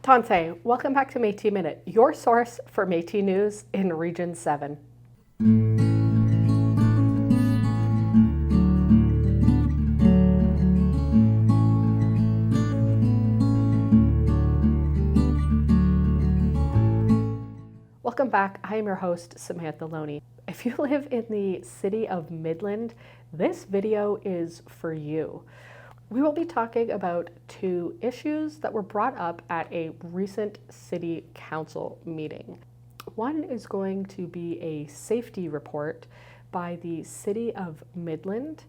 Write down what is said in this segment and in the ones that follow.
Tante, welcome back to Métis Minute, your source for Métis news in Region 7. Welcome back. I am your host, Samantha Loney. If you live in the city of Midland, this video is for you. We will be talking about two issues that were brought up at a recent city council meeting. One is going to be a safety report by the city of Midland,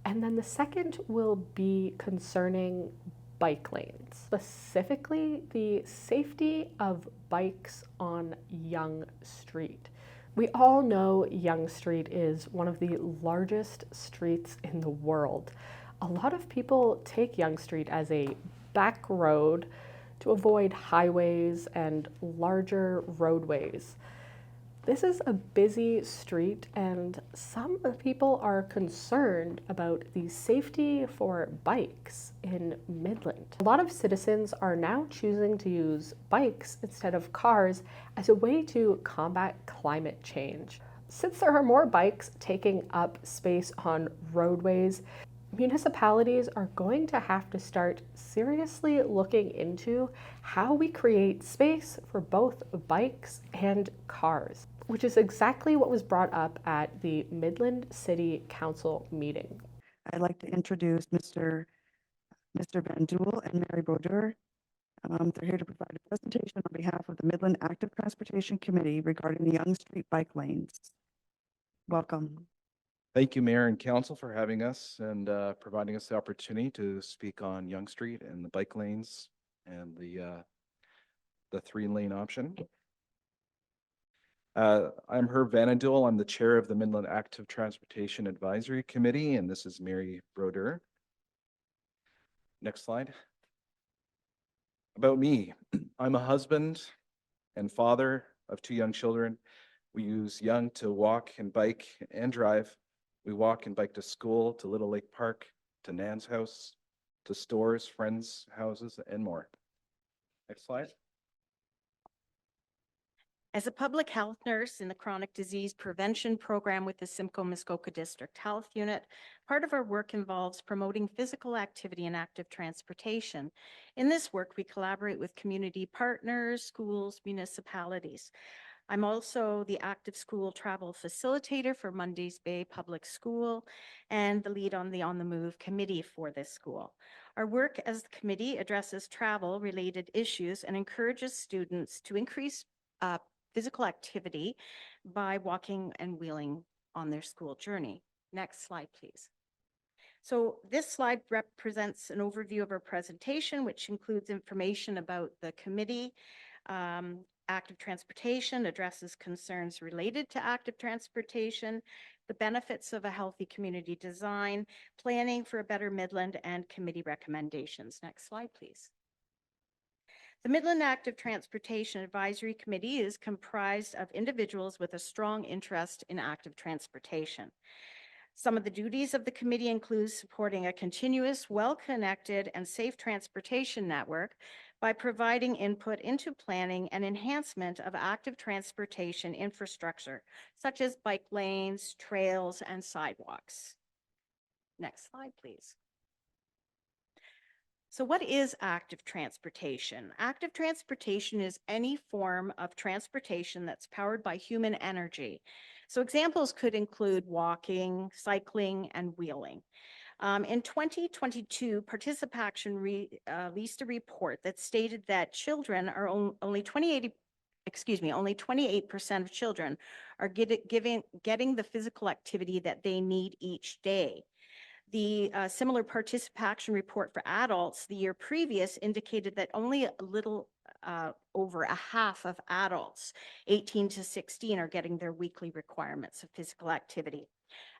and then the second will be concerning bike lanes, specifically the safety of bikes on Yonge Street. We all know Yonge Street is one of the largest streets in the world. A lot of people take Yonge Street as a back road to avoid highways and larger roadways. This is a busy street, and some people are concerned about the safety for bikes in Midland. A lot of citizens are now choosing to use bikes instead of cars as a way to combat climate change. Since there are more bikes taking up space on roadways, municipalities are going to have to start seriously looking into how we create space for both bikes and cars, which is exactly what was brought up at the Midland City Council meeting. I'd like to introduce Mr. Van Doel and Mary Brodeur. They're here to provide a presentation on behalf of the Midland Active Transportation Committee regarding the Yonge Street bike lanes. Welcome. Thank you, Mayor and Council, for having us and providing us the opportunity to speak on Yonge Street and the bike lanes and the 3-lane option. I'm Herb Van Doel. I'm the chair of the Midland Active Transportation Advisory Committee, and this is Mary Brodeur. Next slide. About me, I'm a husband and father of 2 young children. We use Yonge to walk and bike and drive. We walk and bike to school, to Little Lake Park, to Nan's house, to stores, friends' houses, and more. Next slide. As a public health nurse in the chronic disease prevention program with the Simcoe-Muskoka District Health Unit, part of our work involves promoting physical activity and active transportation. In this work, we collaborate with community partners, schools, municipalities. I'm also the active school travel facilitator for Mondays Bay Public School and the lead on the On the Move committee for this school. Our work as the committee addresses travel related issues and encourages students to increase physical activity by walking and wheeling on their school journey. Next slide, please. So this slide represents an overview of our presentation, which includes information about the committee. Active transportation addresses concerns related to active transportation, the benefits of a healthy community design, planning for a better Midland, and committee recommendations. Next slide, please. The Midland Active Transportation Advisory Committee is comprised of individuals with a strong interest in active transportation. Some of the duties of the committee include supporting a continuous, well-connected, and safe transportation network by providing input into planning and enhancement of active transportation infrastructure, such as bike lanes, trails, and sidewalks. Next slide, please. So what is active transportation? Active transportation is any form of transportation that's powered by human energy. So examples could include walking, cycling, and wheeling. In 2022, Participation released a report that stated that children are only 28% of children are getting the physical activity that they need each day. The similar participation report for adults the year previous indicated that only a little over a half of adults 18 to 16 are getting their weekly requirements of physical activity.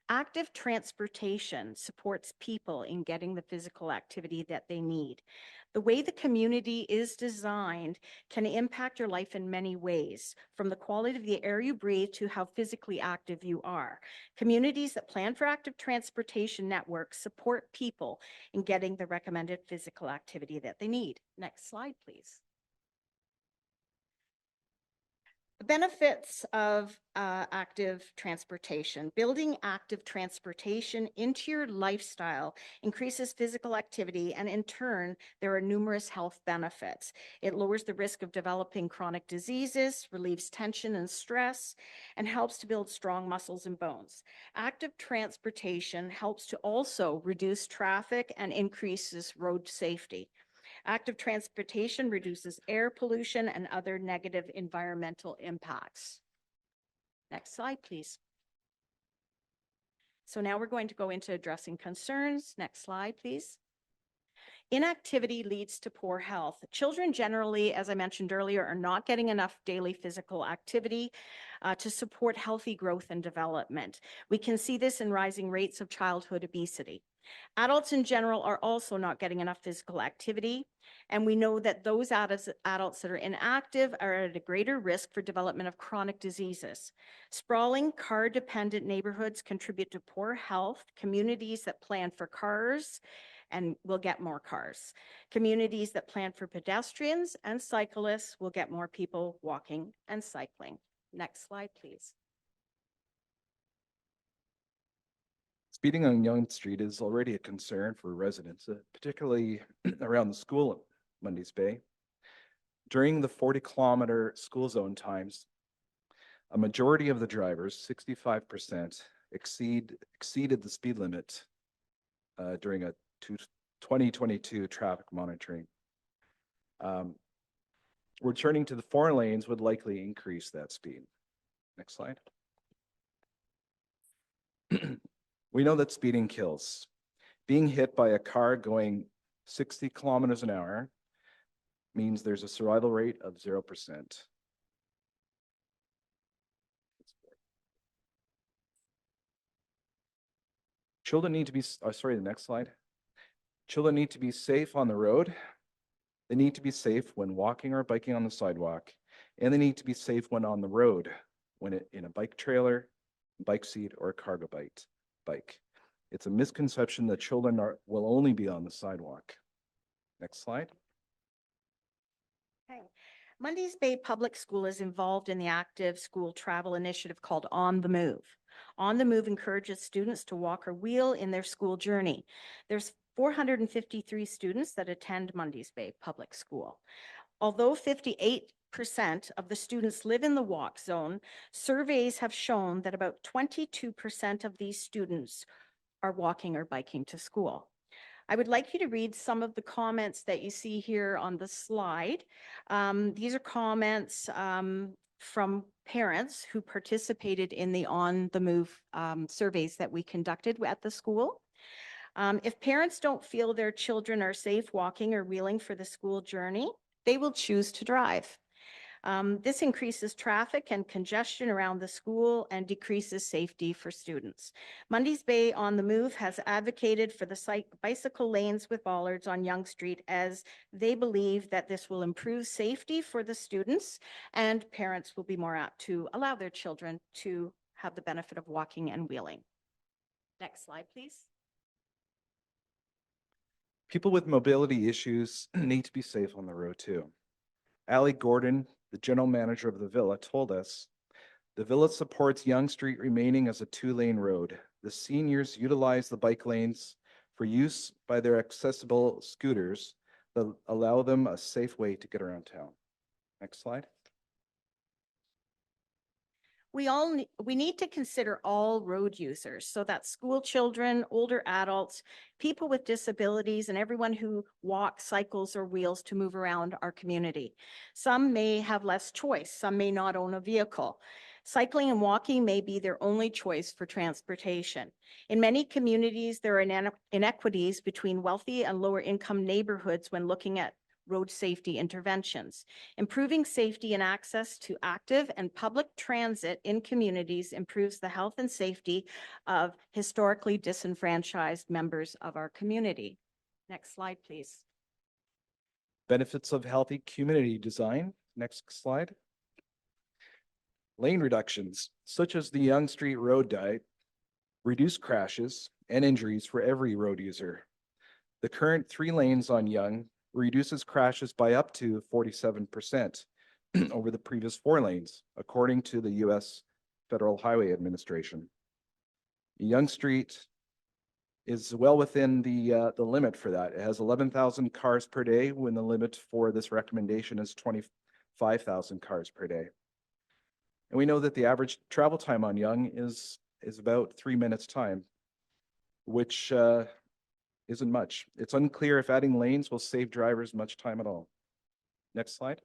Active transportation supports people in getting the physical activity that they need. The way the community is designed can impact your life in many ways, from the quality of the air you breathe to how physically active you are. Communities that plan for active transportation networks support people in getting the recommended physical activity that they need. Next slide, please. Benefits of active transportation. Building active transportation into your lifestyle increases physical activity, and in turn, there are numerous health benefits. It lowers the risk of developing chronic diseases, relieves tension and stress, and helps to build strong muscles and bones. Active transportation helps to also reduce traffic and increases road safety. Active transportation reduces air pollution and other negative environmental impacts. Next slide, please. So now we're going to go into addressing concerns. Next slide, please. Inactivity leads to poor health. Children generally, as I mentioned earlier, are not getting enough daily physical activity to support healthy growth and development. We can see this in rising rates of childhood obesity. Adults in general are also not getting enough physical activity, and we know that those adults that are inactive are at a greater risk for development of chronic diseases. Sprawling, car-dependent neighborhoods contribute to poor health. Communities that plan for cars and will get more cars. Communities that plan for pedestrians and cyclists will get more people walking and cycling. Next slide, please. Speeding on Yonge Street is already a concern for residents, particularly around the school at Mundy's Bay. During the 40-kilometer school zone times, a majority of the drivers, 65%, exceeded the speed limit during a 2022 traffic monitoring. Returning to the 4 lanes would likely increase that speed. Next slide. We know that speeding kills. Being hit by a car going 60 kilometers an hour means there's a survival rate of 0%. Children need to be, the next slide. Children need to be safe on the road. They need to be safe when walking or biking on the sidewalk, and they need to be safe when on the road, when in a bike trailer, bike seat, or a cargo bike. It's a misconception that children will only be on the sidewalk. Next slide. Okay. Mundy's Bay Public School is involved in the active school travel initiative called On the Move. On the Move encourages students to walk or wheel in their school journey. There's 453 students that attend Mundy's Bay Public School. Although 58% of the students live in the walk zone, surveys have shown that about 22% of these students are walking or biking to school. I would like you to read some of the comments that you see here on the slide. These are comments from parents who participated in the On the Move surveys that we conducted at the school. If parents don't feel their children are safe walking or wheeling for the school journey, they will choose to drive. This increases traffic and congestion around the school and decreases safety for students. Mundy's Bay On the Move has advocated for the bicycle lanes with bollards on Yonge Street, as they believe that this will improve safety for the students, and parents will be more apt to allow their children to have the benefit of walking and wheeling. Next slide, please. People with mobility issues need to be safe on the road too. Ali Gordon, the general manager of the Villa, told us, the Villa supports Yonge Street remaining as a 2-lane road. The seniors utilize the bike lanes for use by their accessible scooters that allow them a safe way to get around town. Next slide. We need to consider all road users, so that's school children, older adults, people with disabilities, and everyone who walks, cycles, or wheels to move around our community. Some may have less choice. Some may not own a vehicle. Cycling and walking may be their only choice for transportation. In many communities, there are inequities between wealthy and lower income neighborhoods when looking at road safety interventions. Improving safety and access to active and public transit in communities improves the health and safety of historically disenfranchised members of our community. Next slide, please. Benefits of healthy community design. Next slide. Lane reductions, such as the Yonge Street Road Diet, reduce crashes and injuries for every road user. The current 3 lanes on Yonge reduces crashes by up to 47%. over the previous 4 lanes, according to the U.S. Federal Highway Administration. Yonge Street is well within the limit for that. It has 11,000 cars per day when the limit for this recommendation is 25,000 cars per day. And we know that the average travel time on Yonge is about 3 minutes time, which isn't much. It's unclear if adding lanes will save drivers much time at all. Next slide.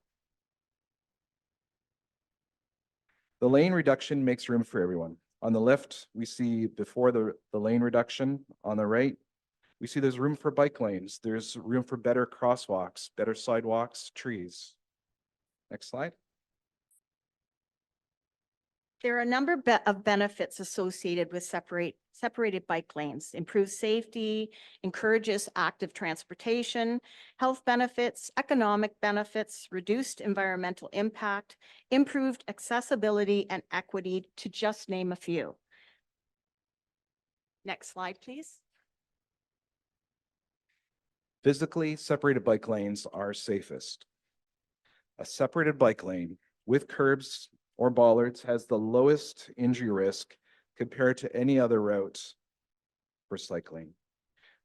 The lane reduction makes room for everyone. On the left, we see before the lane reduction. On the right, we see there's room for bike lanes. There's room for better crosswalks, better sidewalks, trees. Next slide. There are a number of benefits associated with separated bike lanes: improves safety, encourages active transportation, health benefits, economic benefits, reduced environmental impact, improved accessibility and equity, to just name a few. Next slide, please. Physically separated bike lanes are safest. A separated bike lane with curbs or bollards has the lowest injury risk compared to any other route for cycling.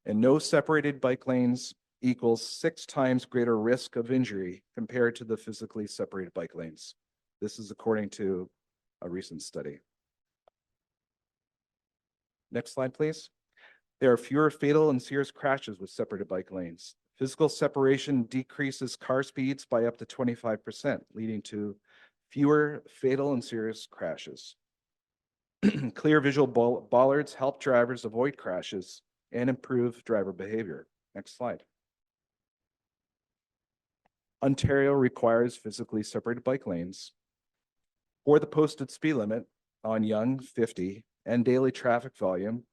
And no separated bike lanes equals 6 times greater risk of injury compared to the physically separated bike lanes. This is according to a recent study. Next slide, please. There are fewer fatal and serious crashes with separated bike lanes. Physical separation decreases car speeds by up to 25%, leading to fewer fatal and serious crashes. Clear visual bollards help drivers avoid crashes and improve driver behavior. Next slide. Ontario requires physically separated bike lanes. For the posted speed limit on Yonge 50 and daily traffic volume,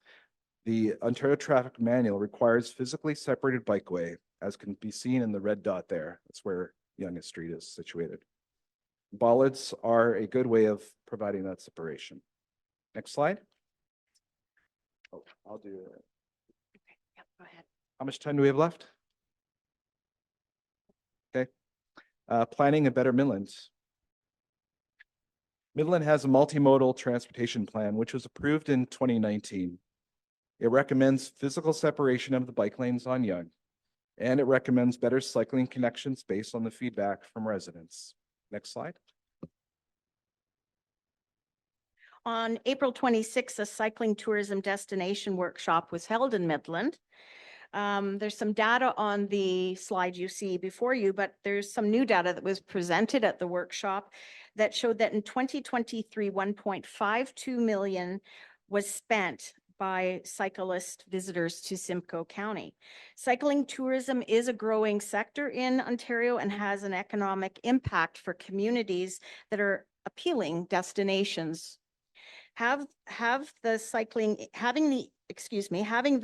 the Ontario Traffic Manual requires physically separated bikeway, as can be seen in the red dot there. That's where Yonge Street is situated. Bollards are a good way of providing that separation. Next slide. Oh, I'll do it. Okay, yep, go ahead. How much time do we have left? Okay. Planning a better Midland. Midland has a multimodal transportation plan, which was approved in 2019. It recommends physical separation of the bike lanes on Yonge, and it recommends better cycling connections based on the feedback from residents. Next slide. On April 26th, a cycling tourism destination workshop was held in Midland. There's some data on the slide you see before you, but there's some new data that was presented at the workshop that showed that in 2023, 1.52 million was spent by cyclist visitors to Simcoe County. Cycling tourism is a growing sector in Ontario and has an economic impact for communities that are appealing destinations. Having the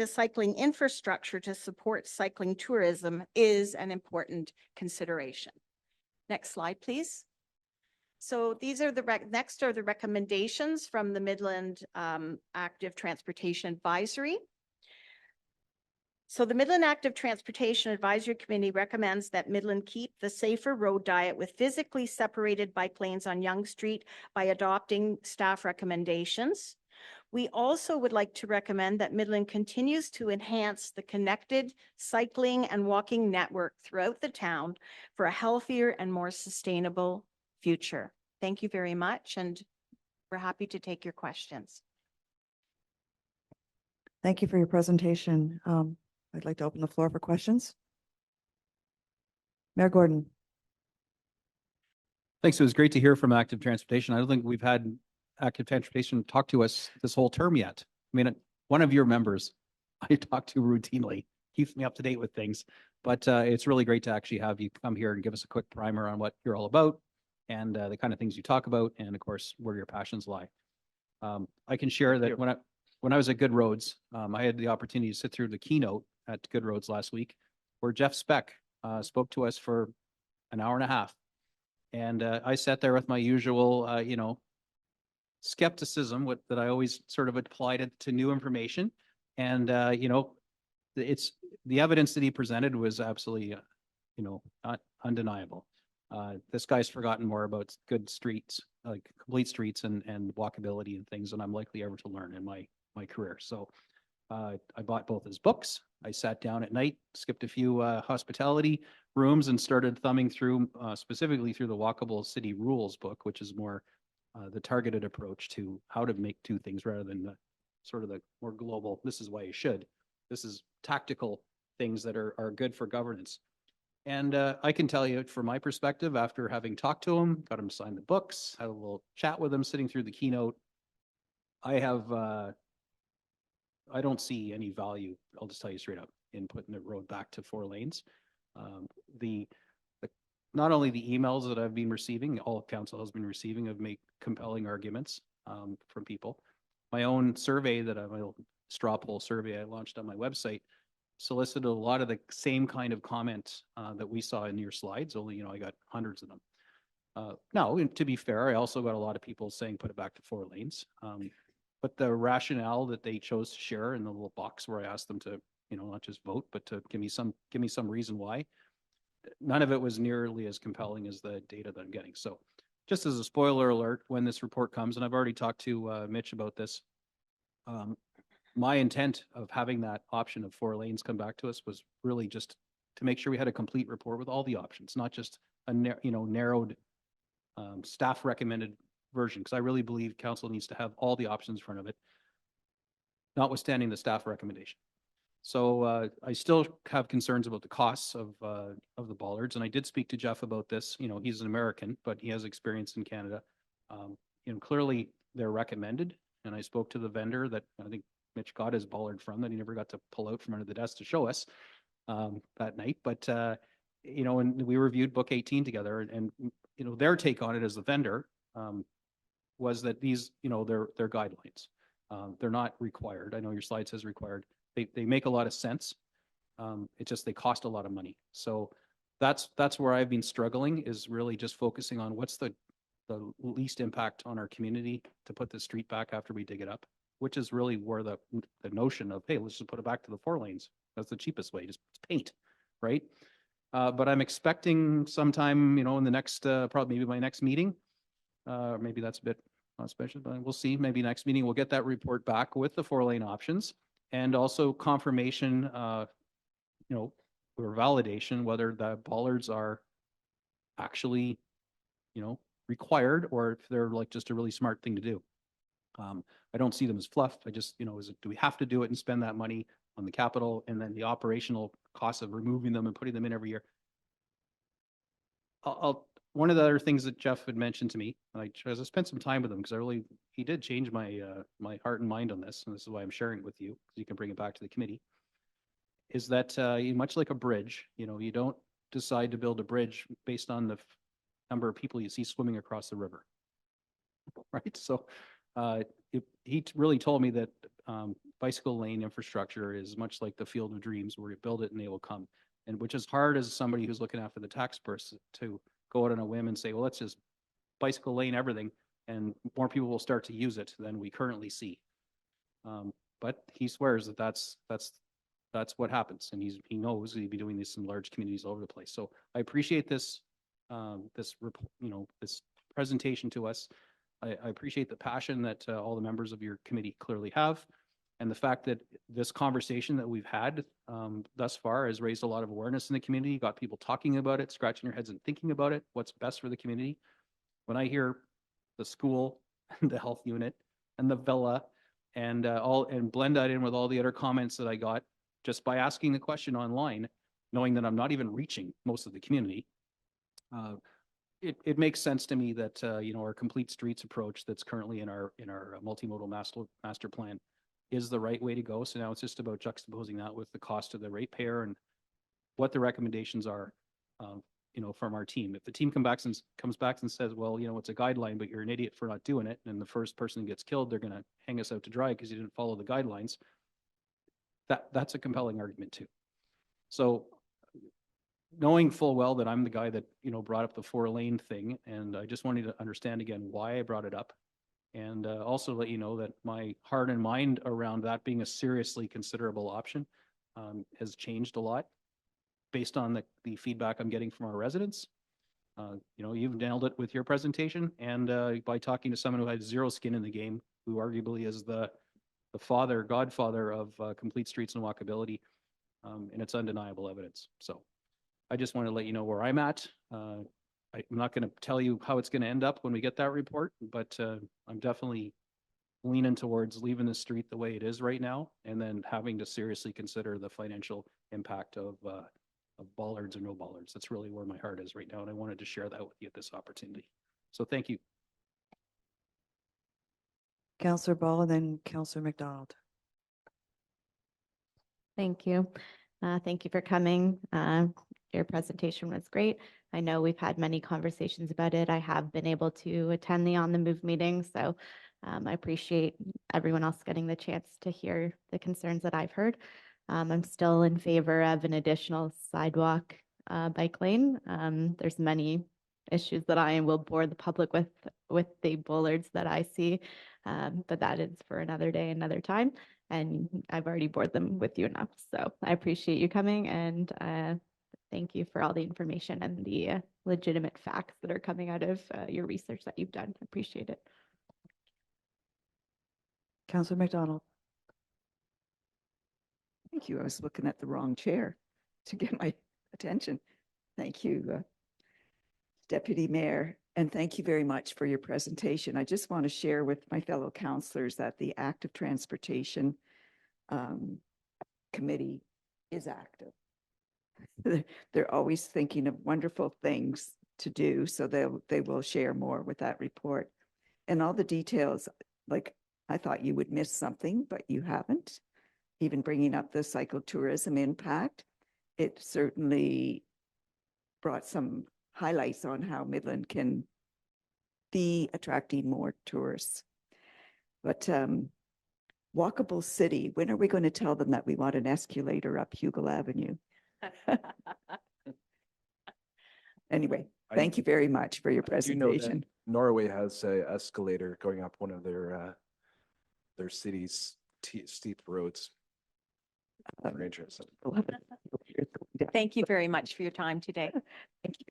cycling infrastructure to support cycling tourism is an important consideration. Next slide, please. So these are next are the recommendations from the Midland Active Transportation Advisory. So the Midland Active Transportation Advisory Committee recommends that Midland keep the safer road diet with physically separated bike lanes on Yonge Street by adopting staff recommendations. We also would like to recommend that Midland continues to enhance the connected cycling and walking network throughout the town for a healthier and more sustainable future. Thank you very much, and we're happy to take your questions. Thank you for your presentation. I'd like to open the floor for questions. Mayor Gordon. Thanks. It was great to hear from Active Transportation. I don't think we've had Active Transportation talk to us this whole term yet. I mean, one of your members I talk to routinely, keeps me up to date with things, but it's really great to actually have you come here and give us a quick primer on what you're all about and the kind of things you talk about, and of course, where your passions lie. I can share that when I was at Good Roads, I had the opportunity to sit through the keynote at Good Roads last week, where Jeff Speck spoke to us for an hour and a half. And I sat there with my usual, skepticism that I always sort of applied to new information. And, it's the evidence that he presented was absolutely, undeniable. This guy's forgotten more about good streets, like complete streets and walkability and things than I'm likely ever to learn in my career. So I bought both his books. I sat down at night, skipped a few hospitality rooms, and started thumbing through, specifically through the Walkable City Rules book, which is more the targeted approach to how to do things rather than the sort of the more global, this is why you should. This is tactical things that are good for governance. And I can tell you from my perspective, after having talked to him, got him to sign the books, had a little chat with him sitting through the keynote, I don't see any value, I'll just tell you straight up, in putting the road back to 4 lanes. The not only the emails that I've been receiving, all of council has been receiving, have made compelling arguments from people. My own survey my little straw poll survey I launched on my website solicited a lot of the same kind of comments that we saw in your slides, only, I got hundreds of them. Now, to be fair, I also got a lot of people saying put it back to 4 lanes. But the rationale that they chose to share in the little box where I asked them to, not just vote, but to give me some reason why, none of it was nearly as compelling as the data that I'm getting. So just as a spoiler alert, when this report comes, and I've already talked to Mitch about this, my intent of having that option of 4 lanes come back to us was really just to make sure we had a complete report with all the options, not just a narrowed staff recommended version, because I really believe council needs to have all the options in front of it, notwithstanding the staff recommendation. So I still have concerns about the costs of the bollards, and I did speak to Jeff about this. He's an American, but he has experience in Canada. Clearly they're recommended, and I spoke to the vendor that I think Mitch got his bollard from, that he never got to pull out from under the desk to show us that night. But and we reviewed book 18 together, and their take on it as the vendor was that these, they're guidelines. They're not required. I know your slide says required. They make a lot of sense. It's just they cost a lot of money. So that's where I've been struggling, is really just focusing on what's the least impact on our community to put the street back after we dig it up, which is really where the notion of, hey, let's just put it back to the 4 lanes. That's the cheapest way, just paint, right? But I'm expecting sometime, in the next, probably maybe my next meeting, maybe that's a bit special, but we'll see. Maybe next meeting we'll get that report back with the 4-lane options, and also confirmation, or validation whether the bollards are actually, required, or if they're like just a really smart thing to do. I don't see them as fluff. I just, do we have to do it and spend that money on the capital and then the operational costs of removing them and putting them in every year? One of the other things that Jeff had mentioned to me, and I spent some time with him because he did change my my heart and mind on this, and this is why I'm sharing it with you, because you can bring it back to the committee, is that much like a bridge, you don't decide to build a bridge based on the number of people you see swimming across the river, right? So he really told me that bicycle lane infrastructure is much like the field of dreams, where you build it and they will come, and which is hard as somebody who's looking after the tax purse to go out on a whim and say, well, let's just bicycle lane everything, and more people will start to use it than we currently see. But he swears that that's what happens, and he knows he'd be doing this in large communities all over the place. So I appreciate this this presentation to us. I appreciate the passion that all the members of your committee clearly have, and the fact that this conversation that we've had thus far has raised a lot of awareness in the community, got people talking about it, scratching their heads and thinking about it, what's best for the community. When I hear the school, the health unit, and the villa, and blend that in with all the other comments that I got just by asking the question online, knowing that I'm not even reaching most of the community, it makes sense to me that our complete streets approach that's currently in our multimodal master plan is the right way to go. So now it's just about juxtaposing that with the cost of the ratepayer and what the recommendations are, from our team. If the team comes back and says, well, it's a guideline, but you're an idiot for not doing it, and the first person gets killed, they're going to hang us out to dry because you didn't follow the guidelines. That's a compelling argument too. So knowing full well that I'm the guy that, brought up the 4-lane thing, and I just wanted to understand again why I brought it up, and also let you know that my heart and mind around that being a seriously considerable option has changed a lot based on the feedback I'm getting from our residents. You've nailed it with your presentation and by talking to someone who has zero skin in the game, who arguably is the godfather of complete streets and walkability, and it's undeniable evidence. So I just want to let you know where I'm at. I'm not going to tell you how it's going to end up when we get that report, but I'm definitely leaning towards leaving the street the way it is right now, and then having to seriously consider the financial impact of bollards or no bollards. That's really where my heart is right now, and I wanted to share that with you at this opportunity. So thank you. Councillor Ball and then Councillor McDonald. Thank you. Thank you for coming. Your presentation was great. I know we've had many conversations about it. I have been able to attend the On the Move meeting, so I appreciate everyone else getting the chance to hear the concerns that I've heard. I'm still in favor of an additional sidewalk bike lane. There's many issues that I will bore the public with the bollards that I see, but that is for another day, another time. And I've already bored them with you enough. So I appreciate you coming, and thank you for all the information and the legitimate facts that are coming out of your research that you've done. I appreciate it. Councillor McDonald. Thank you. I was looking at the wrong chair to get my attention. Thank you, Deputy Mayor, and thank you very much for your presentation. I just want to share with my fellow councillors that the Active Transportation Committee is active. They're always thinking of wonderful things to do, so they will share more with that report. And all the details, like I thought you would miss something, but you haven't. Even bringing up the psychotourism impact, it certainly brought some highlights on how Midland can be attracting more tourists. But walkable city, when are we going to tell them that we want an escalator up Hugel Avenue? Anyway, thank you very much for your presentation. Norway has a escalator going up one of their city's steep roads. Very interesting. Thank you very much for your time today. Thank you.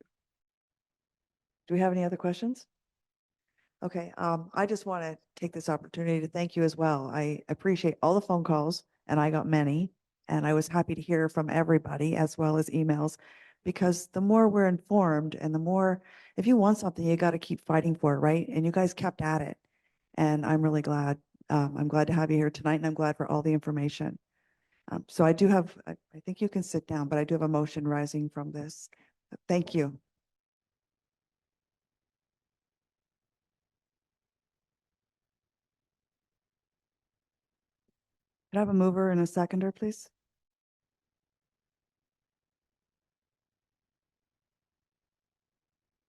Do we have any other questions? Okay, I just want to take this opportunity to thank you as well. I appreciate all the phone calls, and I got many, and I was happy to hear from everybody as well as emails, because the more we're informed and the more, if you want something, you got to keep fighting for it, right? And you guys kept at it, and I'm really glad. I'm glad to have you here tonight, and I'm glad for all the information. So I do have, I think you can sit down, but I do have a motion rising from this. Thank you. Could I have a mover and a seconder, please?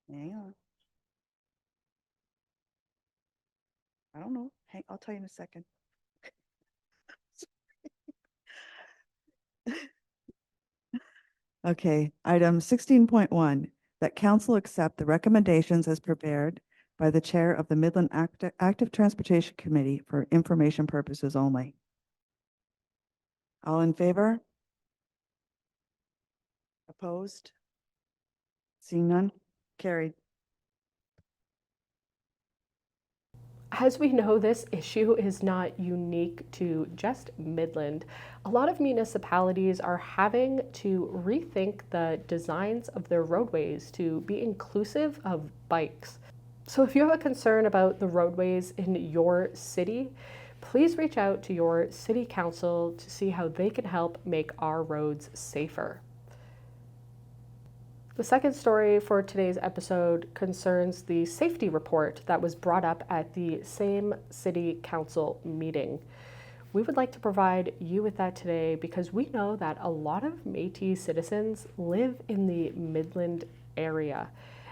Hang on. I don't know. I'll tell you in a second. Okay, item 16.1, that council accept the recommendations as prepared by the chair of the Midland Active Transportation Committee for information purposes only. All in favor? Opposed? Seeing none? Carried. As we know, this issue is not unique to just Midland. A lot of municipalities are having to rethink the designs of their roadways to be inclusive of bikes. So if you have a concern about the roadways in your city, please reach out to your city council to see how they can help make our roads safer. The second story for today's episode concerns the safety report that was brought up at the same city council meeting. We would like to provide you with that today because we know that a lot of Métis citizens live in the Midland area,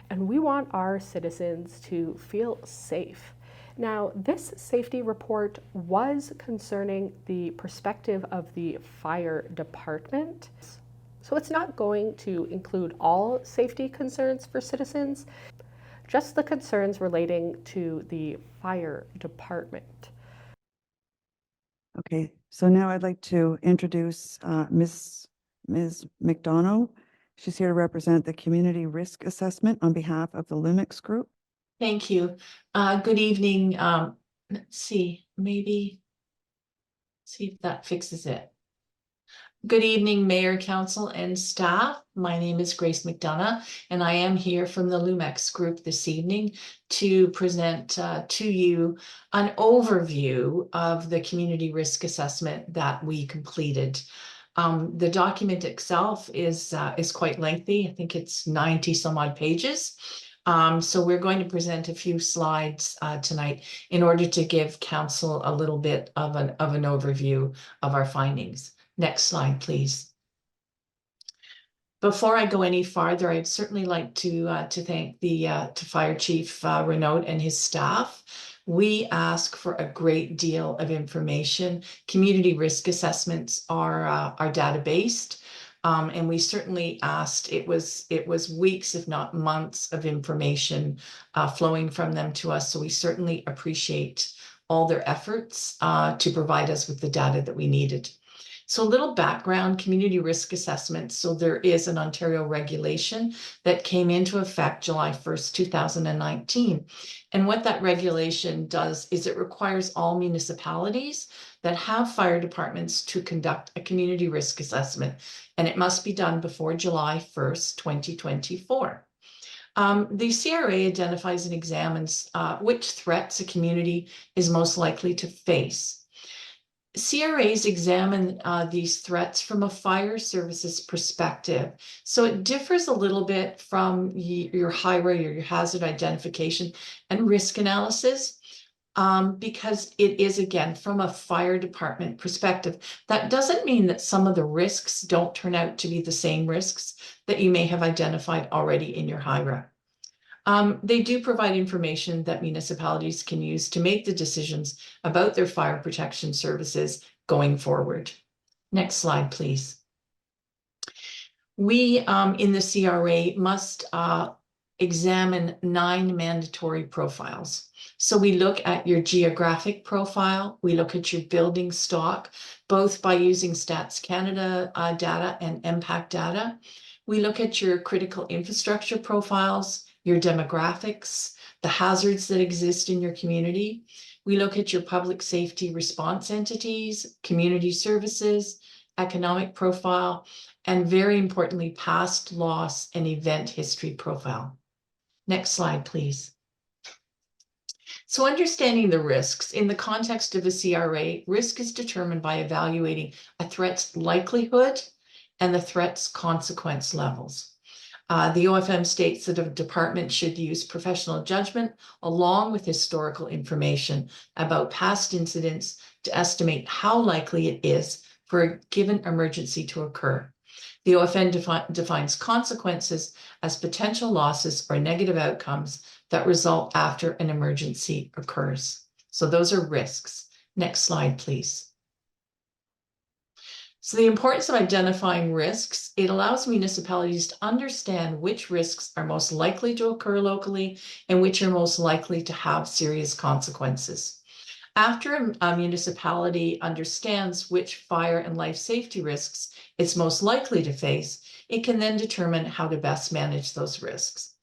and we want our citizens to feel safe. Now, this safety report was concerning the perspective of the fire department. So it's not going to include all safety concerns for citizens, just the concerns relating to the fire department. Okay, so now I'd like to introduce Ms. McDonough. She's here to represent the Community Risk Assessment on behalf of the Lumix Group. Thank you. Good evening. Let's see, see if that fixes it. Good evening, Mayor, Council, and staff. My name is Grace McDonough, and I am here from the Lumix Group this evening to present to you an overview of the community risk assessment that we completed. The document itself is quite lengthy. I think it's 90 some odd pages. So we're going to present a few slides tonight in order to give council a little bit of an overview of our findings. Next slide, please. Before I go any farther, I'd certainly like to thank the Fire Chief Renaud and his staff. We ask for a great deal of information. Community risk assessments are data-based, and we certainly asked. It was weeks, if not months, of information flowing from them to us. So we certainly appreciate all their efforts to provide us with the data that we needed. So a little background, community risk assessments. So there is an Ontario regulation that came into effect July 1st, 2019. And what that regulation does is it requires all municipalities that have fire departments to conduct a community risk assessment. And it must be done before July 1st, 2024. The CRA identifies and examines which threats a community is most likely to face. CRAs examine these threats from a fire services perspective. So it differs a little bit from your HIRA, your hazard identification and risk analysis, because it is, again, from a fire department perspective. That doesn't mean that some of the risks don't turn out to be the same risks that you may have identified already in your HIRA. They do provide information that municipalities can use to make the decisions about their fire protection services going forward. Next slide, please. We in the CRA must examine 9 mandatory profiles. So we look at your geographic profile, we look at your building stock, both by using Stats Canada data and MPAC data. We look at your critical infrastructure profiles, your demographics, the hazards that exist in your community. We look at your public safety response entities, community services, economic profile, and very importantly, past loss and event history profile. Next slide, please. So understanding the risks in the context of a CRA, risk is determined by evaluating a threat's likelihood and the threat's consequence levels. The OFM states that a department should use professional judgment along with historical information about past incidents to estimate how likely it is for a given emergency to occur. The OFM defines consequences as potential losses or negative outcomes that result after an emergency occurs. So those are risks. Next slide, please. So the importance of identifying risks, it allows municipalities to understand which risks are most likely to occur locally and which are most likely to have serious consequences. After a municipality understands which fire and life safety risks it's most likely to face, it can then determine how to best manage those risks.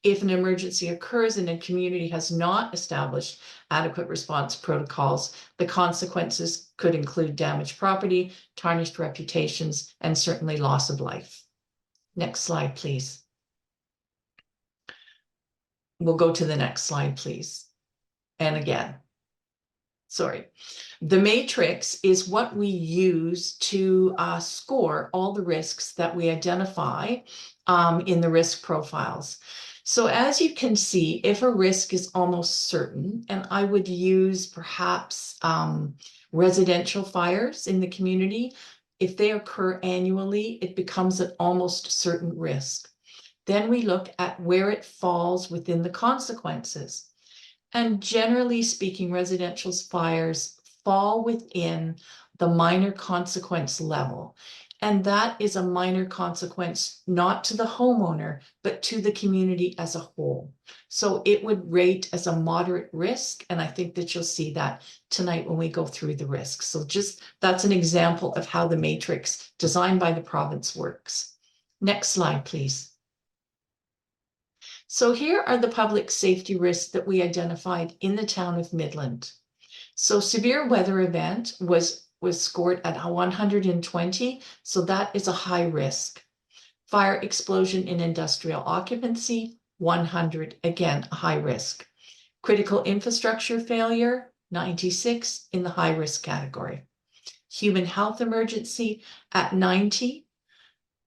If an emergency occurs and a community has not established adequate response protocols, the consequences could include damaged property, tarnished reputations, and certainly loss of life. Next slide, please. We'll go to the next slide, please. And again, sorry. The matrix is what we use to score all the risks that we identify in the risk profiles. So as you can see, if a risk is almost certain, and I would use perhaps residential fires in the community, if they occur annually, it becomes an almost certain risk. Then we look at where it falls within the consequences. And generally speaking, residential fires fall within the minor consequence level. And that is a minor consequence, not to the homeowner, but to the community as a whole. So it would rate as a moderate risk. And I think that you'll see that tonight when we go through the risks. So just that's an example of how the matrix designed by the province works. Next slide, please. So here are the public safety risks that we identified in the town of Midland. So severe weather event was scored at 120, so that is a high risk. Fire explosion in industrial occupancy, 100, again, a high risk. Critical infrastructure failure, 96 in the high risk category. Human health emergency at 90.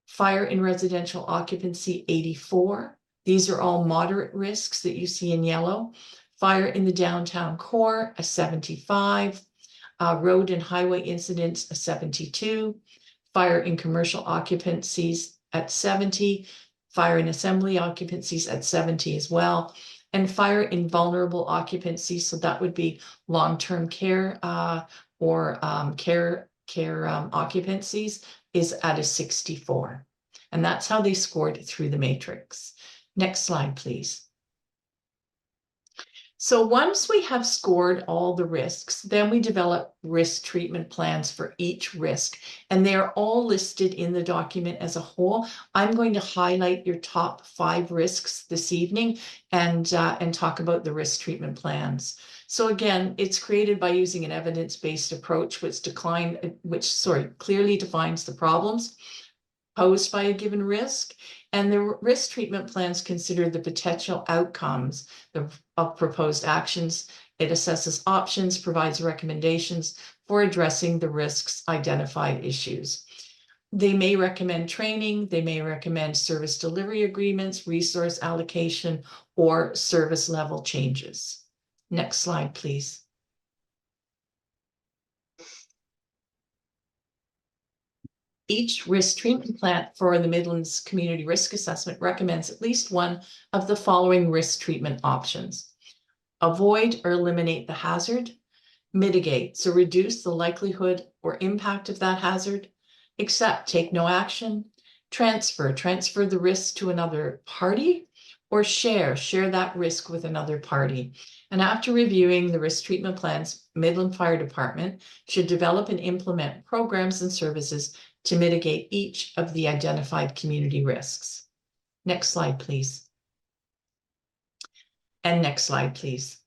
Fire in residential occupancy, 84. These are all moderate risks that you see in yellow. Fire in the downtown core, a 75. Road and highway incidents, a 72. Fire in commercial occupancies at 70. Fire in assembly occupancies at 70 as well. And fire in vulnerable occupancies, so that would be long-term care or care occupancies, is at a 64. And that's how they scored through the matrix. Next slide, please. So once we have scored all the risks, then we develop risk treatment plans for each risk, and they're all listed in the document as a whole. I'm going to highlight your top 5 risks this evening and talk about the risk treatment plans. So again, it's created by using an evidence-based approach, which clearly defines the problems posed by a given risk, and the risk treatment plans consider the potential outcomes of proposed actions. It assesses options, provides recommendations for addressing the risks identified issues. They may recommend training, they may recommend service delivery agreements, resource allocation, or service level changes. Next slide, please. Each risk treatment plan for the Midlands Community Risk Assessment recommends at least one of the following risk treatment options. Avoid or eliminate the hazard. Mitigate, so reduce the likelihood or impact of that hazard. Accept, take no action. Transfer the risk to another party. Or share that risk with another party. And after reviewing the risk treatment plans, Midland Fire Department should develop and implement programs and services to mitigate each of the identified community risks. Next slide, please. And next slide, please.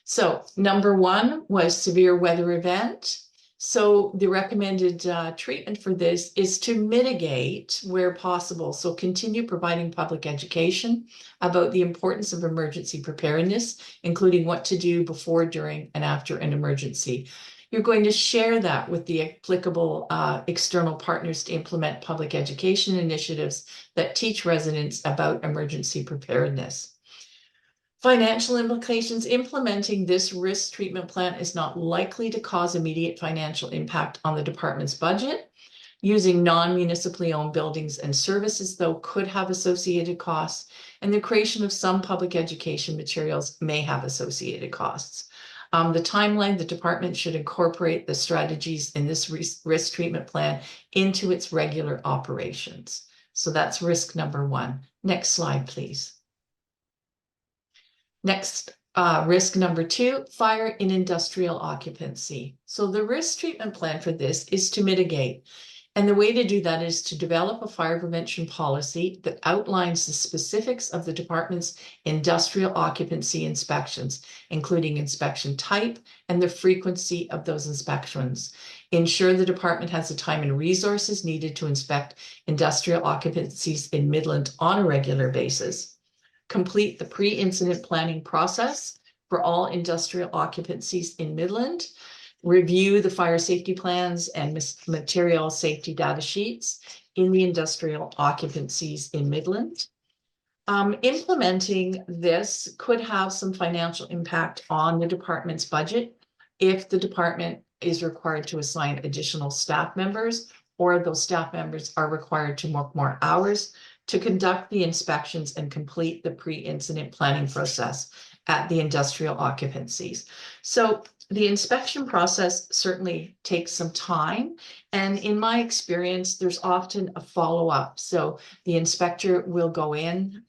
So number 1 was severe weather event. So the recommended treatment for this is to mitigate where possible. So continue providing public education about the importance of emergency preparedness, including what to do before, during, and after an emergency. You're going to share that with the applicable external partners to implement public education initiatives that teach residents about emergency preparedness. Financial implications. Implementing this risk treatment plan is not likely to cause immediate financial impact on the department's budget. Using non-municipally owned buildings and services, though, could have associated costs, and the creation of some public education materials may have associated costs. The timeline, the department should incorporate the strategies in this risk treatment plan into its regular operations. So that's risk number 1. Next slide, please. Next, risk number 2, fire in industrial occupancy. So the risk treatment plan for this is to mitigate. And the way to do that is to develop a fire prevention policy that outlines the specifics of the department's industrial occupancy inspections, including inspection type and the frequency of those inspections. Ensure the department has the time and resources needed to inspect industrial occupancies in Midland on a regular basis. Complete the pre-incident planning process for all industrial occupancies in Midland. Review the fire safety plans and material safety data sheets in the industrial occupancies in Midland. Implementing this could have some financial impact on the department's budget if the department is required to assign additional staff members, or those staff members are required to work more hours to conduct the inspections and complete the pre-incident planning process at the industrial occupancies. So the inspection process certainly takes some time, and in my experience, there's often a follow-up. So the inspector will go in,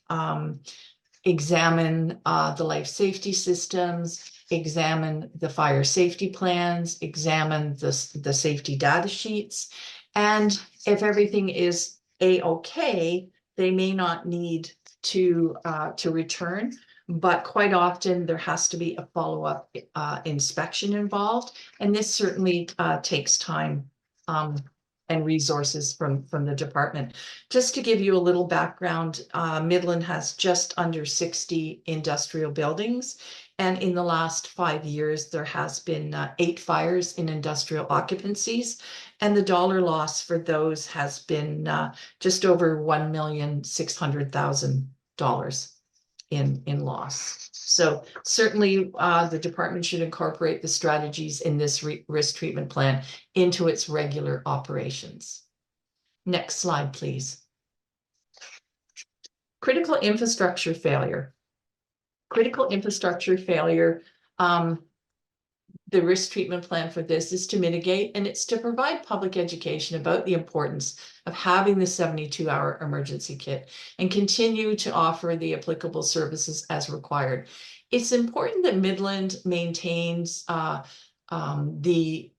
examine the life safety systems, examine the fire safety plans, examine the safety data sheets, and if everything is A-OK, they may not need to return, but quite often there has to be a follow-up inspection involved, and this certainly takes time and resources from the department. Just to give you a little background, Midland has just under 60 industrial buildings, and in the last 5 years, there has been 8 fires in industrial occupancies, and the dollar loss for those has been just over $1,600,000 in loss. So certainly the department should incorporate the strategies in this risk treatment plan into its regular operations. Next slide, please. Critical infrastructure failure. Critical infrastructure failure, the risk treatment plan for this is to mitigate, and it's to provide public education about the importance of having the 72-hour emergency kit and continue to offer the applicable services as required. It's important that Midland maintains the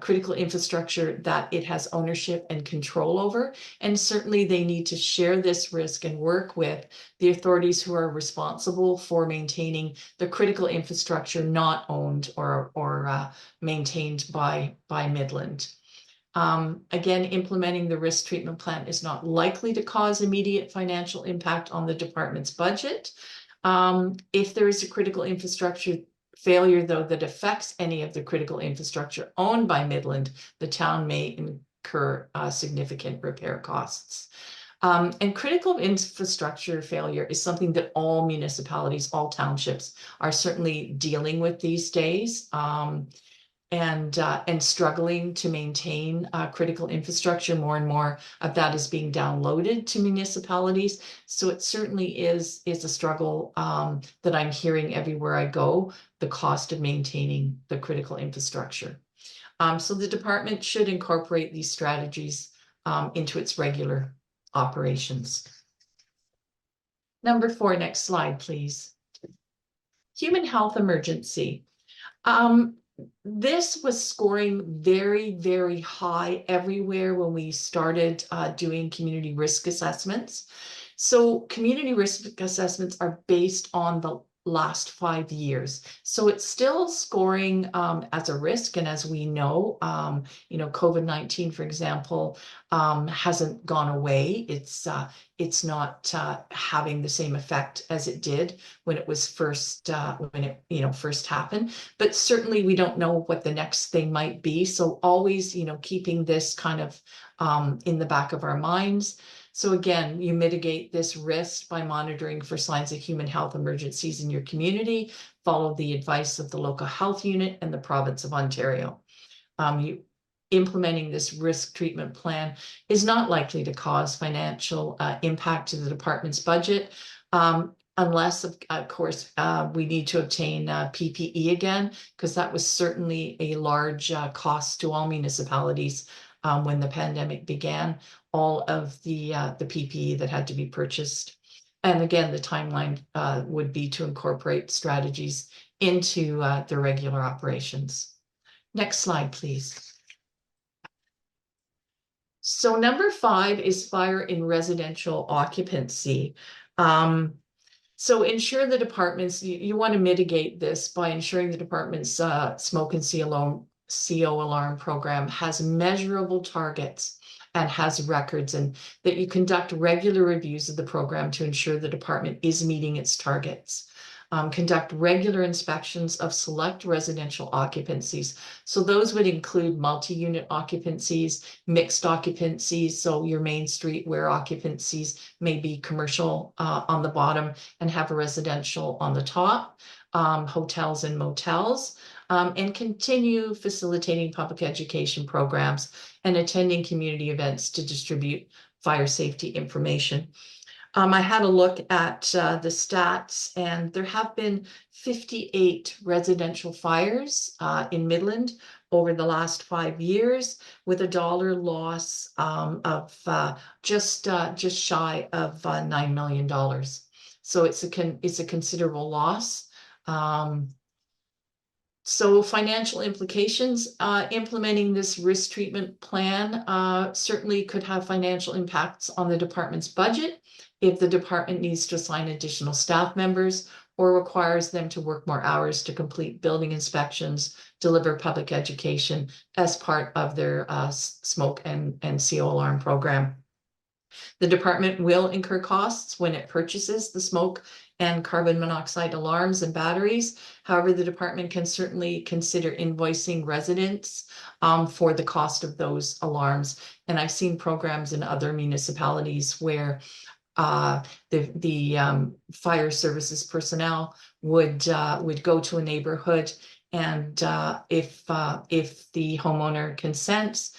critical infrastructure that it has ownership and control over. And certainly they need to share this risk and work with the authorities who are responsible for maintaining the critical infrastructure not owned or maintained by Midland. Again, implementing the risk treatment plan is not likely to cause immediate financial impact on the department's budget. If there is a critical infrastructure failure, though, that affects any of the critical infrastructure owned by Midland, the town may incur significant repair costs. And critical infrastructure failure is something that all municipalities, all townships are certainly dealing with these days. And struggling to maintain critical infrastructure. More and more of that is being downloaded to municipalities. So it certainly is a struggle that I'm hearing everywhere I go, the cost of maintaining the critical infrastructure. So the department should incorporate these strategies into its regular operations. Number 4, next slide, please. Human health emergency. This was scoring very, very high everywhere when we started doing community risk assessments. So community risk assessments are based on the last 5 years. So it's still scoring as a risk. And as we know, COVID-19, for example, hasn't gone away. It's not having the same effect as it did when it was first first happened. But certainly we don't know what the next thing might be. So always, keeping this kind of in the back of our minds. So again, you mitigate this risk by monitoring for signs of human health emergencies in your community, follow the advice of the local health unit and the province of Ontario. Implementing this risk treatment plan is not likely to cause financial impact to the department's budget, unless, of course, we need to obtain PPE again, because that was certainly a large cost to all municipalities when the pandemic began. All of the PPE that had to be purchased. And again, the timeline would be to incorporate strategies into the regular operations. Next slide, please. So number 5 is fire in residential occupancy. So ensure the departments, you want to mitigate this by ensuring the department's smoke and CO alarm program has measurable targets and has records, and that you conduct regular reviews of the program to ensure the department is meeting its targets. Conduct regular inspections of select residential occupancies. So those would include multi-unit occupancies, mixed occupancies, so your main street where occupancies may be commercial on the bottom and have a residential on the top, hotels and motels. And continue facilitating public education programs and attending community events to distribute fire safety information. I had a look at the stats, and there have been 58 residential fires in Midland over the last 5 years, with a dollar loss of just shy of $9 million. So it's a considerable loss. So financial implications, implementing this risk treatment plan certainly could have financial impacts on the department's budget if the department needs to assign additional staff members or requires them to work more hours to complete building inspections, deliver public education as part of their smoke and CO alarm program. The department will incur costs when it purchases the smoke and carbon monoxide alarms and batteries. However, the department can certainly consider invoicing residents for the cost of those alarms. And I've seen programs in other municipalities where the fire services personnel would go to a neighborhood, and if the homeowner consents,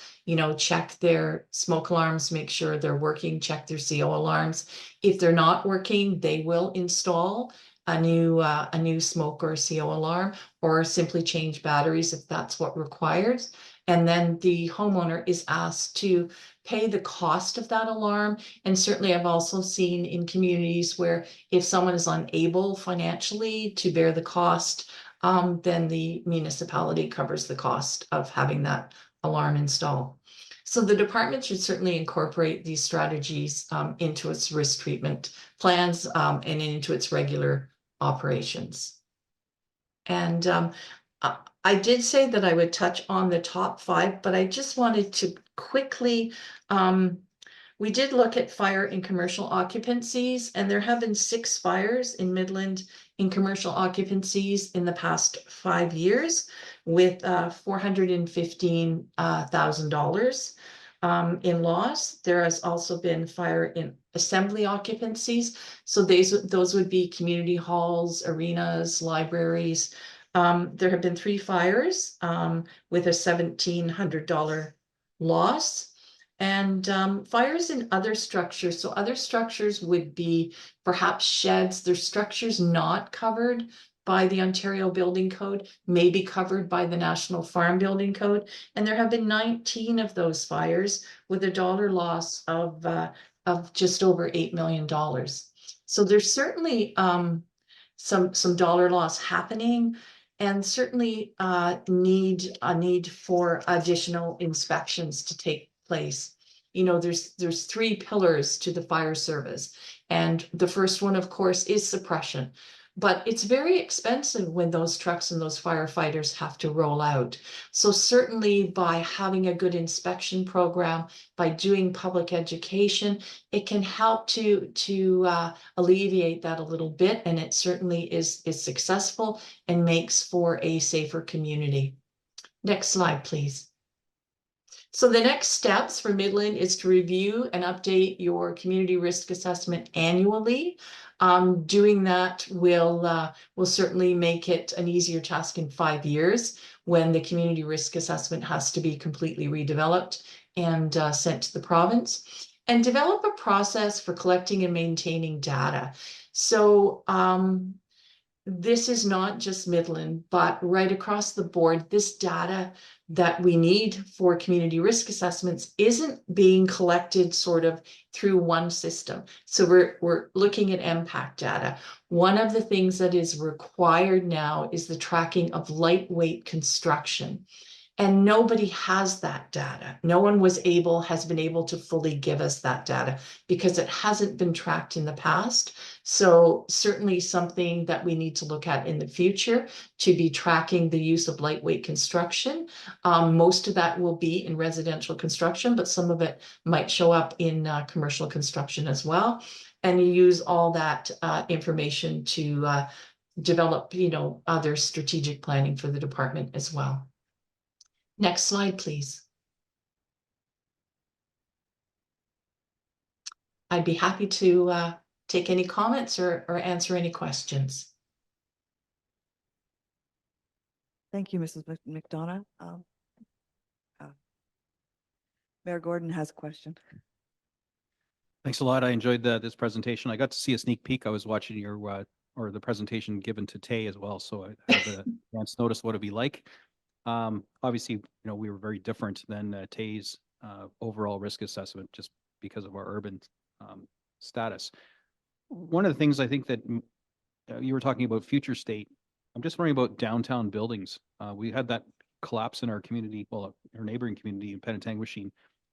check their smoke alarms, make sure they're working, check their CO alarms. If they're not working, they will install a new smoke or CO alarm, or simply change batteries if that's what requires. And then the homeowner is asked to pay the cost of that alarm. And certainly I've also seen in communities where if someone is unable financially to bear the cost, then the municipality covers the cost of having that alarm installed. So the department should certainly incorporate these strategies into its risk treatment plans and into its regular operations. And I did say that I would touch on the top 5, but I just wanted to quickly, we did look at fire in commercial occupancies, and there have been 6 fires in Midland in commercial occupancies in the past 5 years with $415,000 in loss. There has also been fire in assembly occupancies. So those would be community halls, arenas, libraries. There have been 3 fires with a $1,700 loss. And fires in other structures. So other structures would be perhaps sheds. There's structures not covered by the Ontario Building Code, may be covered by the National Farm Building Code. And there have been 19 of those fires with a dollar loss of just over $8 million. So there's certainly some dollar loss happening, and certainly a need for additional inspections to take place. There's 3 pillars to the fire service, and the first one, of course, is suppression. But it's very expensive when those trucks and those firefighters have to roll out. So certainly by having a good inspection program, by doing public education, it can help to alleviate that a little bit. And it certainly is successful and makes for a safer community. Next slide, please. So the next steps for Midland is to review and update your community risk assessment annually. Doing that will certainly make it an easier task in 5 years when the community risk assessment has to be completely redeveloped and sent to the province. And develop a process for collecting and maintaining data. So this is not just Midland, but right across the board, this data that we need for community risk assessments isn't being collected sort of through one system. So we're looking at impact data. One of the things that is required now is the tracking of lightweight construction. And nobody has that data. No one has been able to fully give us that data because it hasn't been tracked in the past. So certainly something that we need to look at in the future to be tracking the use of lightweight construction. Most of that will be in residential construction, but some of it might show up in commercial construction as well. And you use all that information to develop, other strategic planning for the department as well. Next slide, please. I'd be happy to take any comments or answer any questions. Thank you, Mrs. McDonough. Mayor Gordon has a question. Thanks a lot. I enjoyed this presentation. I got to see a sneak peek. I was watching your or the presentation given to Tay as well, so I had a chance to notice what it'd be like. Obviously, we were very different than Tay's overall risk assessment just because of our urban status. One of the things I think that you were talking about future state I'm just worrying about downtown buildings. We had that collapse in our community, well, our neighboring community in Penetanguishene,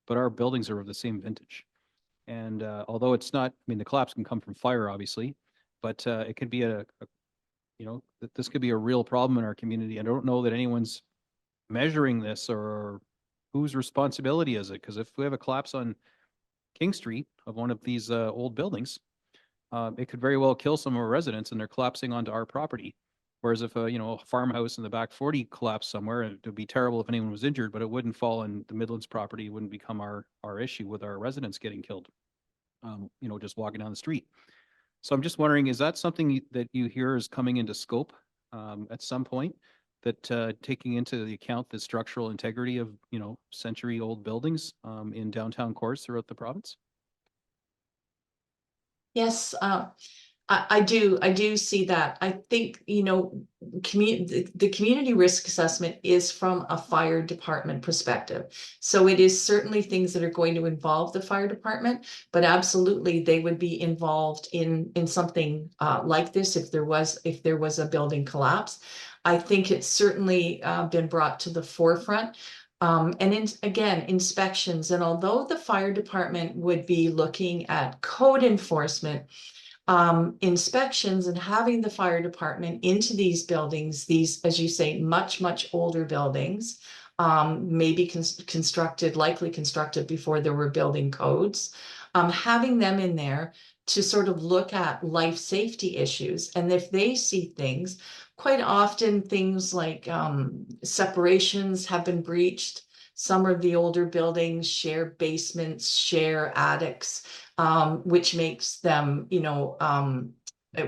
but our buildings are of the same vintage. And although it's not, I mean, the collapse can come from fire, obviously, but it could be this could be a real problem in our community. I don't know that anyone's measuring this or whose responsibility is it? Because if we have a collapse on King Street of one of these old buildings, it could very well kill some of our residents and they're collapsing onto our property. Whereas if a farmhouse in the back 40 collapsed somewhere, it would be terrible if anyone was injured, but it wouldn't fall on the Midlands property. It wouldn't become our issue with our residents getting killed, just walking down the street. So I'm just wondering, is that something that you hear is coming into scope at some point, that taking into the account the structural integrity of, century-old buildings in downtown cores throughout the province? Yes, I do see that. I think, the community risk assessment is from a fire department perspective. So it is certainly things that are going to involve the fire department, but absolutely they would be involved in something like this if there was a building collapse. I think it's certainly been brought to the forefront. Again, inspections, and although the fire department would be looking at code enforcement, inspections and having the fire department into these buildings, these, as you say, much, much older buildings, maybe likely constructed before there were building codes, having them in there to sort of look at life safety issues. And if they see things, quite often things like separations have been breached. Some of the older buildings share basements, share attics, which makes them,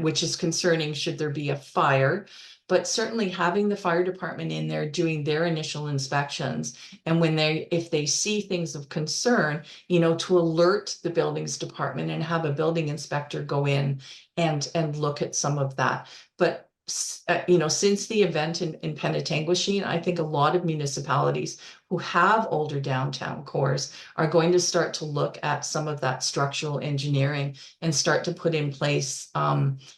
which is concerning should there be a fire. But certainly having the fire department in there doing their initial inspections, and if they see things of concern, to alert the buildings department and have a building inspector go in and look at some of that. But since the event in Penetanguishene, I think a lot of municipalities who have older downtown cores are going to start to look at some of that structural engineering and start to put in place,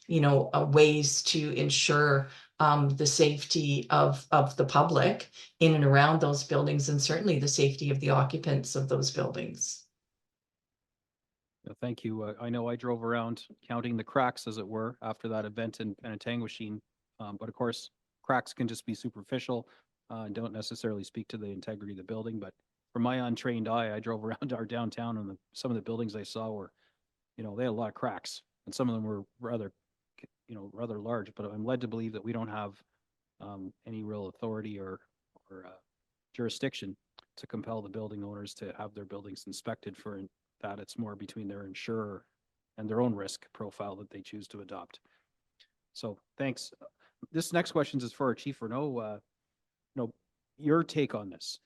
ways to ensure the safety of the public in and around those buildings, and certainly the safety of the occupants of those buildings. Thank you. I know I drove around counting the cracks, as it were, after that event in Penetanguishene. But of course, cracks can just be superficial and don't necessarily speak to the integrity of the building. But from my untrained eye, I drove around our downtown, and some of the buildings I saw were, they had a lot of cracks, and some of them were rather large. But I'm led to believe that we don't have any real authority or jurisdiction to compel the building owners to have their buildings inspected for that. It's more between their insurer and their own risk profile that they choose to adopt. So thanks. This next question is for our chief. Renaud, your take on this.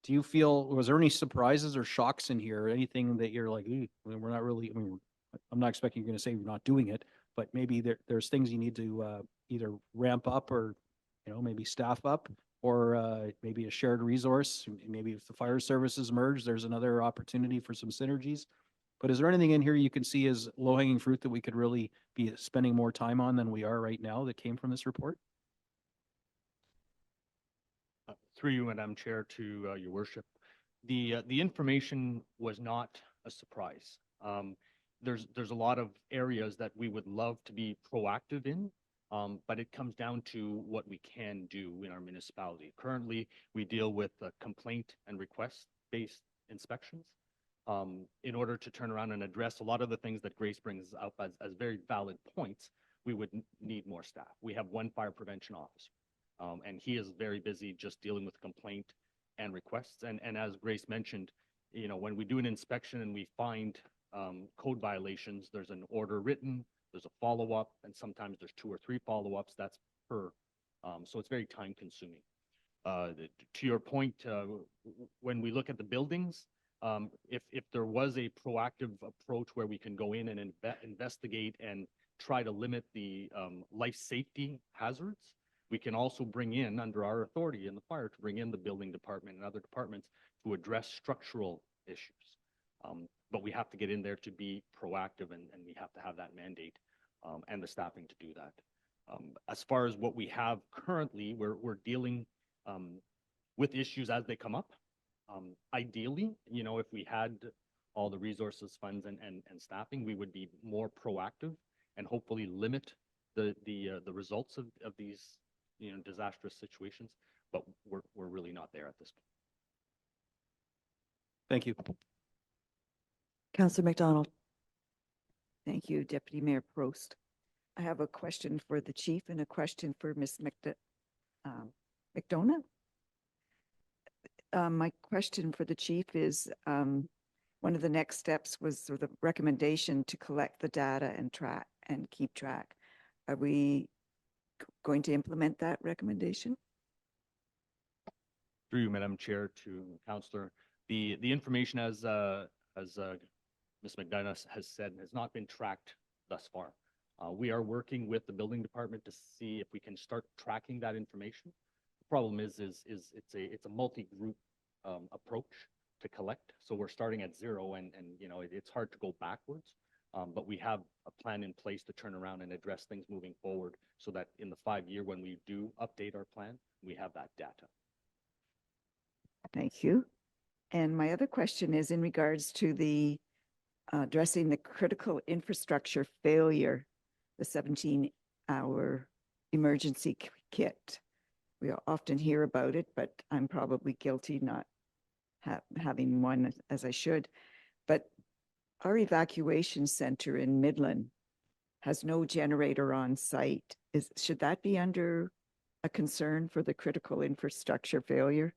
Do you feel, was there any surprises or shocks in here? Anything that you're like, we're not really, I'm not expecting you're going to say we're not doing it, but maybe there's things you need to either ramp up or, maybe staff up, or maybe a shared resource. Maybe if the fire services merge, there's another opportunity for some synergies. But is there anything in here you can see as low-hanging fruit that we could really be spending more time on than we are right now that came from this report? Through you, Madam Chair, to your worship, the information was not a surprise. There's a lot of areas that we would love to be proactive in, but it comes down to what we can do in our municipality. Currently, we deal with complaint and request-based inspections. In order to turn around and address a lot of the things that Grace brings up as very valid points, we would need more staff. We have one fire prevention officer, and he is very busy just dealing with complaint and requests. And as Grace mentioned, when we do an inspection and we find code violations, there's an order written, there's a follow-up, and sometimes there's 2 or 3 follow-ups. That's per. So it's very time consuming. To your point, when we look at the buildings, if there was a proactive approach where we can go in and investigate and try to limit the life safety hazards, we can also bring in, under our authority in the fire, to bring in the building department and other departments to address structural issues. But we have to get in there to be proactive, and we have to have that mandate and the staffing to do that. As far as what we have currently, we're dealing with issues as they come up. Ideally, you know, if we had all the resources, funds, and staffing, we would be more proactive and hopefully limit the results of these, you know, disastrous situations. But we're really not there at this point. Thank you. Councillor McDonald. Thank you, Deputy Mayor Prost. I have a question for the chief and a question for Ms. McDonough. My question for the chief is, one of the next steps was sort of the recommendation to collect the data and track and keep track. Are we going to implement that recommendation? Through you, Madam Chair, to Councillor, the information as Ms. McDonough has said has not been tracked thus far. We are working with the building department to see if we can start tracking that information. The problem is it's a multi-group approach to collect. So we're starting at zero, and you know, it's hard to go backwards. But we have a plan in place to turn around and address things moving forward, so that in the 5-year, when we do update our plan, we have that data. Thank you. And my other question is in regards to the addressing the critical infrastructure failure, the 17-hour emergency kit. We often hear about it, but I'm probably guilty not having one as I should. But our evacuation center in Midland has no generator on site. Should that be under a concern for the critical infrastructure failure?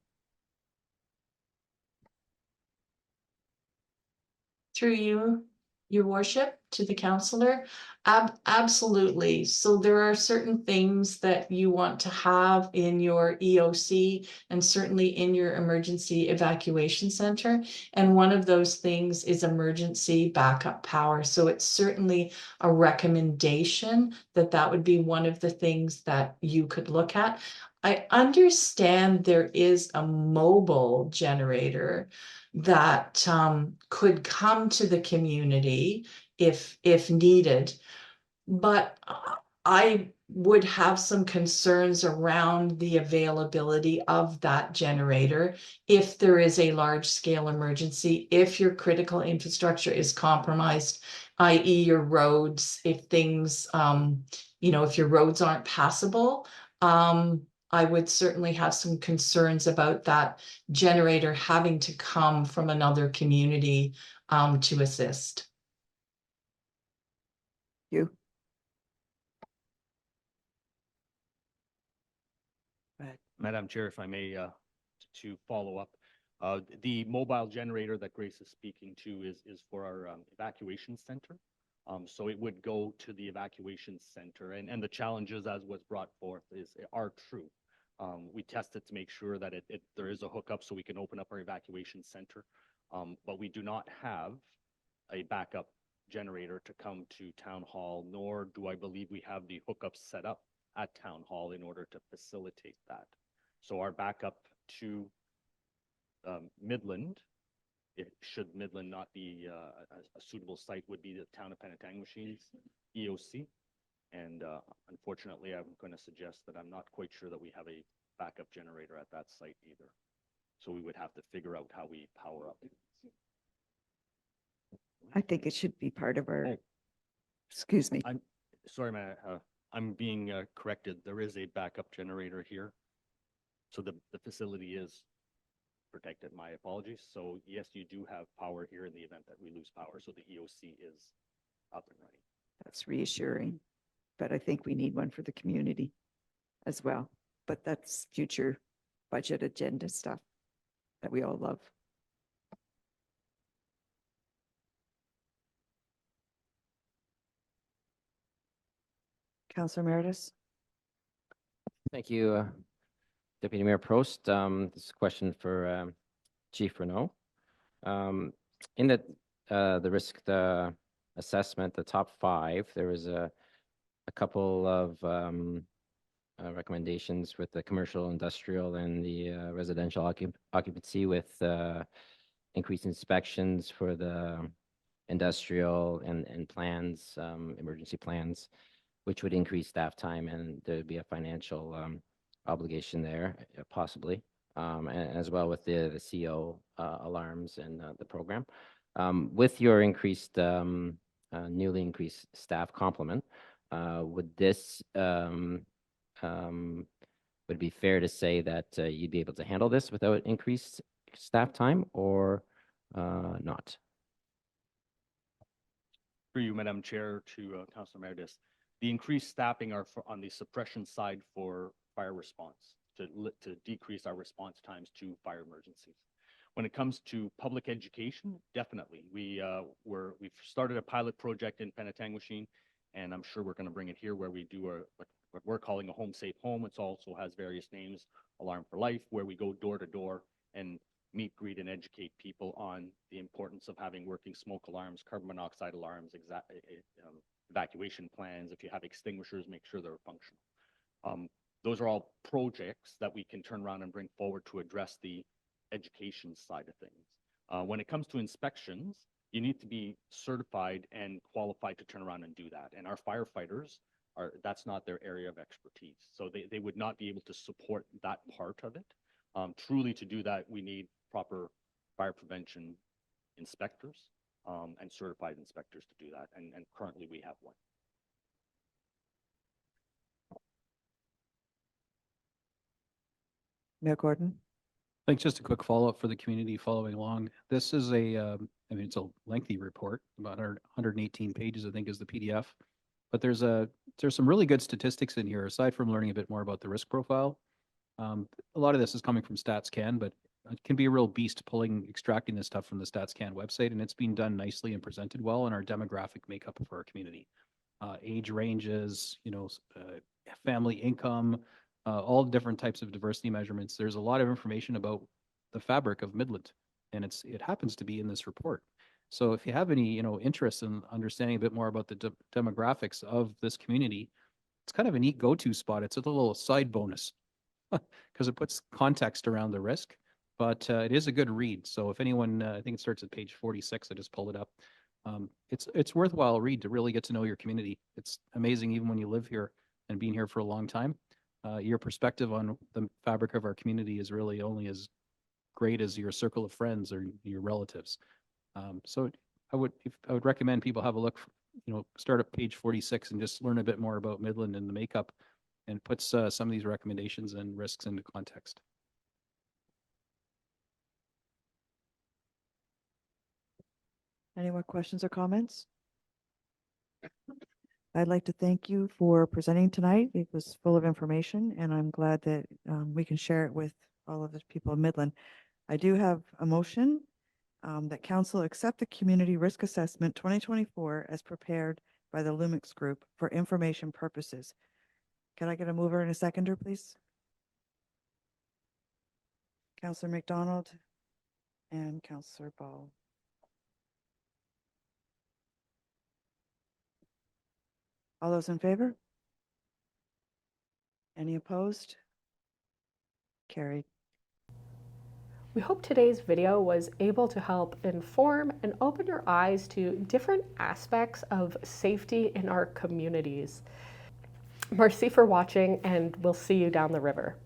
Through you, your worship, to the councillor. Absolutely. So there are certain things that you want to have in your EOC and certainly in your emergency evacuation center. And one of those things is emergency backup power. So it's certainly a recommendation that that would be one of the things that you could look at. I understand there is a mobile generator that could come to the community if needed, but I would have some concerns around the availability of that generator if there is a large-scale emergency, if your critical infrastructure is compromised, i.e. your roads, if things, you know, if your roads aren't passable. I would certainly have some concerns about that generator having to come from another community to assist. You? Madam Chair, if I may, to follow up, the mobile generator that Grace is speaking to is for our evacuation center. So it would go to the evacuation center, and the challenges, as was brought forth, are true. We tested to make sure that there is a hookup so we can open up our evacuation center, but we do not have a backup generator to come to Town Hall, nor do I believe we have the hookup set up at Town Hall in order to facilitate that. So our backup to Midland, should Midland not be a suitable site, would be the Town of Penetanguishene EOC. And unfortunately, I'm going to suggest that I'm not quite sure that we have a backup generator at that site either. So we would have to figure out how we power up. I think it should be part of our, excuse me. I'm sorry, I'm being corrected. There is a backup generator here. So the facility is protected. My apologies. So yes, you do have power here in the event that we lose power. So the EOC is up and running. That's reassuring, but I think we need one for the community as well. But that's future budget agenda stuff that we all love. Councillor Metis. Thank you, Deputy Mayor Prost. This is a question for Chief Renaud. In the risk assessment, the top 5, there was a couple of recommendations with the commercial, industrial, and the residential occupancy, with increased inspections for the industrial and plans, emergency plans, which would increase staff time, and there'd be a financial obligation there, possibly, and as well with the CO alarms and the program. With your increased, newly increased staff complement, would this would it be fair to say that you'd be able to handle this without increased staff time, or not? Through you, Madam Chair, to Councilor Metis, the increased staffing are on the suppression side for fire response, to decrease our response times to fire emergencies. When it comes to public education, definitely. We've started a pilot project in Penetanguishene, and I'm sure we're going to bring it here, where we do what we're calling a home safe home. It also has various names, Alarm for Life, where we go door to door and meet, greet, and educate people on the importance of having working smoke alarms, carbon monoxide alarms, evacuation plans. If you have extinguishers, make sure they're functional. Those are all projects that we can turn around and bring forward to address the education side of things. When it comes to inspections, you need to be certified and qualified to turn around and do that. And our firefighters that's not their area of expertise. So they would not be able to support that part of it. Truly, to do that, we need proper fire prevention inspectors and certified inspectors to do that. And currently we have one. Mayor Gordon? Thanks. Just a quick follow-up for the community following along. This is I mean, it's a lengthy report, about 118 pages, I think, is the PDF. But there's some really good statistics in here, aside from learning a bit more about the risk profile. A lot of this is coming from StatsCan, but it can be a real beast extracting this stuff from the StatsCan website, and it's being done nicely and presented well in our demographic makeup for our community. Age ranges, family income, all different types of diversity measurements. There's a lot of information about the fabric of Midland, and it happens to be in this report. So if you have any, interest in understanding a bit more about the demographics of this community, it's kind of a neat go-to spot. It's a little side bonus because it puts context around the risk, but it is a good read. So if anyone, I think it starts at page 46, I just pulled it up. It's worthwhile read to really get to know your community. It's amazing, even when you live here and being here for a long time, your perspective on the fabric of our community is really only as great as your circle of friends or your relatives. So I would recommend people have a look, start at page 46 and just learn a bit more about Midland and the makeup, and puts some of these recommendations and risks into context. Any more questions or comments? I'd like to thank you for presenting tonight. It was full of information, and I'm glad that we can share it with all of the people in Midland. I do have a motion that council accept the Community Risk Assessment 2024 as prepared by the Lumix Group for information purposes. Can I get a mover and a seconder, please? Councillor McDonald and Councillor Ball. All those in favor? Any opposed? Carried. We hope today's video was able to help inform and open your eyes to different aspects of safety in our communities. Merci for watching, and we'll see you down the river.